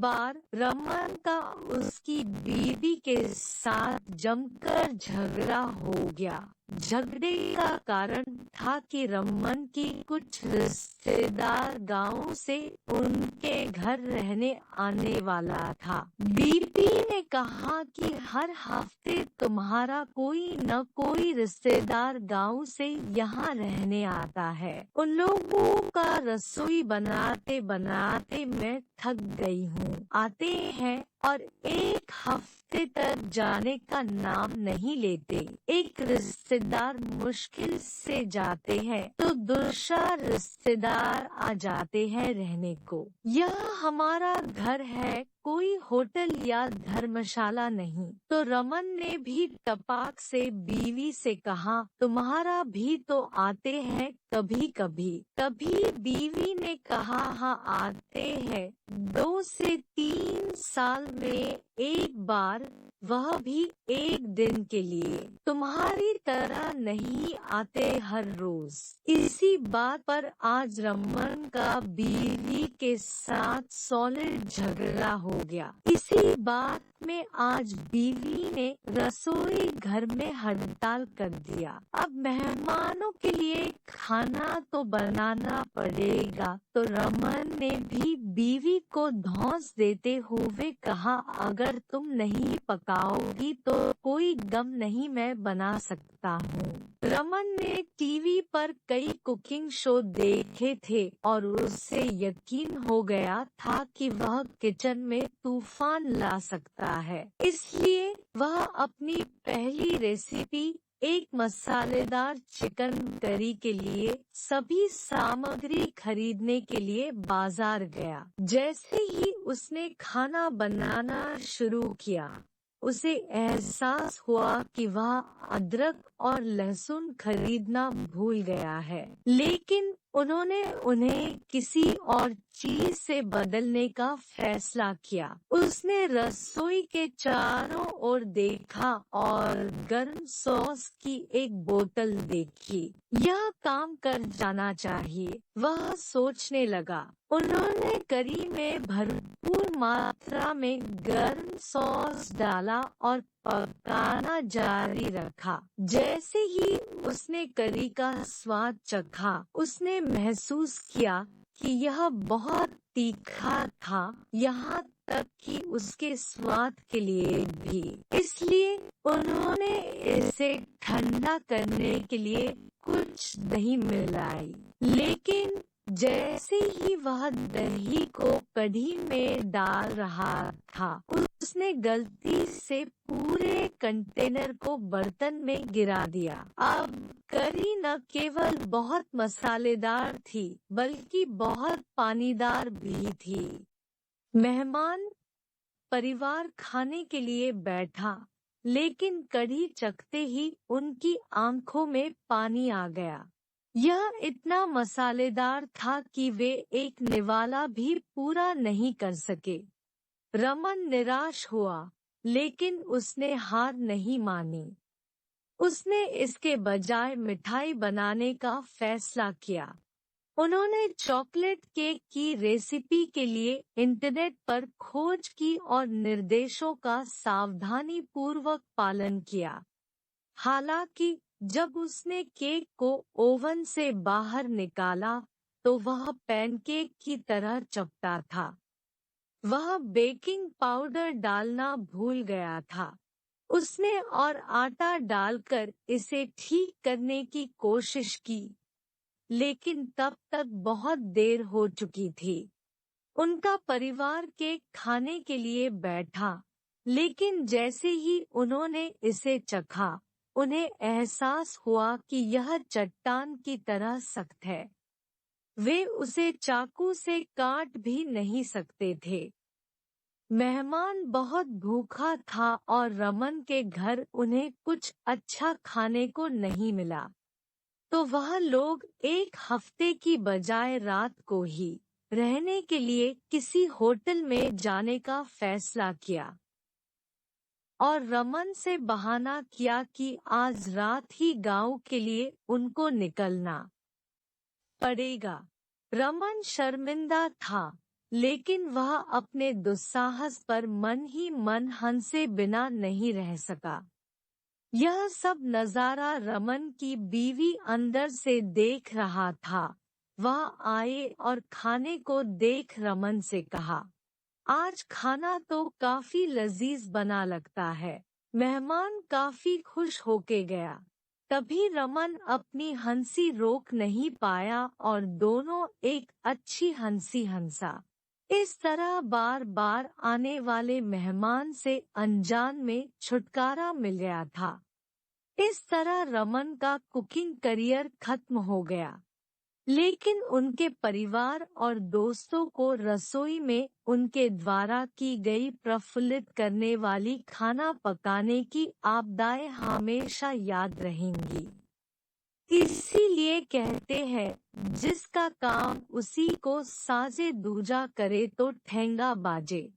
बार रमन का उसकी बीवी के साथ जमकर झगड़ा हो गया। झगड़े का कारण था कि रमन की कुछ रिश्तेदार गांव से उनके घर रहने आने वाला था। बीवी ने कहा कि हर हफ्ते तुम्हारा कोई न कोई रिश्तेदार गांव से यहाँ रहने आता है। उन लोगों का रसोई बनाते बनाते मैं थक गई हूँ। आते हैं और एक हफ्ते तक जाने का नाम नहीं लेते। एक रिश्तेदार मुश्किल से जाते हैं तो दूसरा रिश्तेदार आ जाते हैं रहने को। यह हमारा घर है, कोई होटल या धर्मशाला नहीं। तो रमन ने भी तपाक से बीवी से कहा, तुम्हारा भी तो आते हैं कभी कभी। तभी बीवी ने कहा, हाँ आते हैं, 2 से 3 साल में एक बार, वह भी एक दिन के लिए। तुम्हारी तरह नहीं आते हर रोज। इसी बात पर आज रमन का बीवी के साथ सॉलिड झगड़ा हो गया। इसी बात में आज बीवी ने रसोई घर में हड़ताल कर दिया। अब मेहमानों के लिए खाना तो बनाना पड़ेगा। तो रमन ने भी बीवी को धौंस देते हुए कहा, अगर तुम नहीं पकाओगी तो कोई गम नहीं, मैं बना सकता हूँ। रमन ने टीवी पर कई कुकिंग शो देखे थे और उससे यकीन हो गया था कि वह किचन में तूफान ला सकता है। इसलिए वह अपनी पहली रेसिपी, एक मसालेदार चिकन करी के लिए सभी सामग्री खरीदने के लिए बाजार गया। जैसे ही उसने खाना बनाना शुरू किया, उसे एहसास हुआ कि वह अदरक और लहसुन खरीदना भूल गया है। लेकिन उन्होंने उन्हें किसी और चीज से बदलने का फैसला किया। उसने रसोई के चारों ओर देखा और गर्म सॉस की एक बोतल देखी। यह काम कर जाना चाहिए, वह सोचने लगा। उन्होंने करी में भरपूर मात्रा में गर्म सॉस डाला और पकाना जारी रखा। जैसे ही उसने करी का स्वाद चखा, उसने महसूस किया कि यह बहुत तीखा था, यहाँ तक कि उसके स्वाद के लिए भी। इसलिए उन्होंने इसे ठंडा करने के लिए कुछ दही मिलाई। लेकिन जैसे ही वह दही को कढ़ी में डाल रहा था, उसने गलती से पूरे कंटेनर को बर्तन में गिरा दिया। अब करी न केवल बहुत मसालेदार थी, बल्कि बहुत पानीदार भी थी। मेहमान परिवार खाने के लिए बैठा, लेकिन कढ़ी चखते ही उनकी आंखों में पानी आ गया। यह इतना मसालेदार था कि वे एक निवाला भी पूरा नहीं कर सके। रमन निराश हुआ, लेकिन उसने हार नहीं मानी। उसने इसके बजाय मिठाई बनाने का फैसला किया। उन्होंने चॉकलेट केक की रेसिपी के लिए इंटरनेट पर खोज की और निर्देशों का सावधानी पूर्वक पालन किया। हालांकि जब उसने केक को ओवन से बाहर निकाला तो वह पैनकेक की तरह चपटा था। वह बेकिंग पाउडर डालना भूल गया था। उसने और आटा डालकर इसे ठीक करने की कोशिश की, लेकिन तब तक बहुत देर हो चुकी थी। उनका परिवार केक खाने के लिए बैठा, लेकिन जैसे ही उन्होंने इसे चखा, उन्हें एहसास हुआ कि यह चट्टान की तरह सख्त है। वे उसे चाकू से काट भी नहीं सकते थे। मेहमान बहुत भूखा था और रमन के घर उन्हें कुछ अच्छा खाने को नहीं मिला। तो वह लोग एक हफ्ते की बजाय रात को ही रहने के लिए किसी होटल में जाने का फैसला किया और रमन से बहाना किया कि आज रात ही गांव के लिए उनको निकलना पड़ेगा। रमन शर्मिंदा था, लेकिन वह अपने दुस्साहस पर मन ही मन हंसे बिना नहीं रह सका। यह सब नजारा रमन की बीवी अंदर से देख रहा था। वह आए और खाने को देख रमन से कहा, आज खाना तो काफी लजीज बना लगता है। मेहमान काफी खुश होके गया। तभी रमन अपनी हंसी रोक नहीं पाया और दोनों एक अच्छी हंसी हंसा। इस तरह बार बार आने वाले मेहमान से अनजान में छुटकारा मिल गया था। इस तरह रमन का कुकिंग करियर खत्म हो गया, लेकिन उनके परिवार और दोस्तों को रसोई में उनके द्वारा की गई प्रफुल्लित करने वाली खाना पकाने की आपदाएं हमेशा याद रहेंगी। इसीलिए कहते हैं, जिसका काम उसी को साजे दूजा करे तो ठेंगा बाजे।